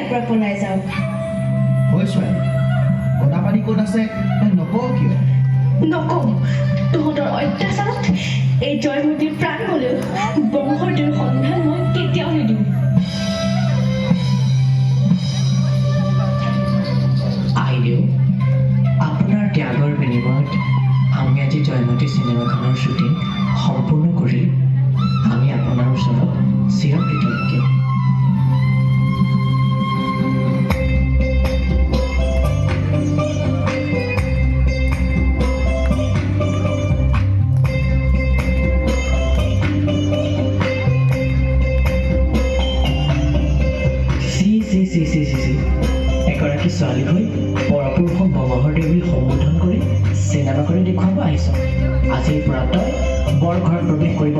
পৰা পলাই যাওক হয় ছোৱালী গদাপানী ক'ত আছে নকওঁ কিয় নকওঁ তহঁতৰ অত্যাচাৰত এই জয়মতীৰ প্ৰাণ গ'লেও বংশটোৰ সন্ধান মই কেতিয়াও নিদিওঁ আহিলেও আপোনাৰ ত্যাগৰ বিনিময়ত আমি আজি জয়মতী চিনেমাখনৰ শ্বুটিং সম্পূৰ্ণ কৰি আমি আপোনাৰ ওচৰত চিৰকৃতজ্ঞ এগৰাকী ছোৱালী হৈ পৰপুৰুষক বংশধৰ বুলি সম্বোধন কৰি চিনেমা কৰি দেখুৱাব আহিছ আজিৰ পৰা তই বৰ ঘৰত প্ৰৱেশ কৰিব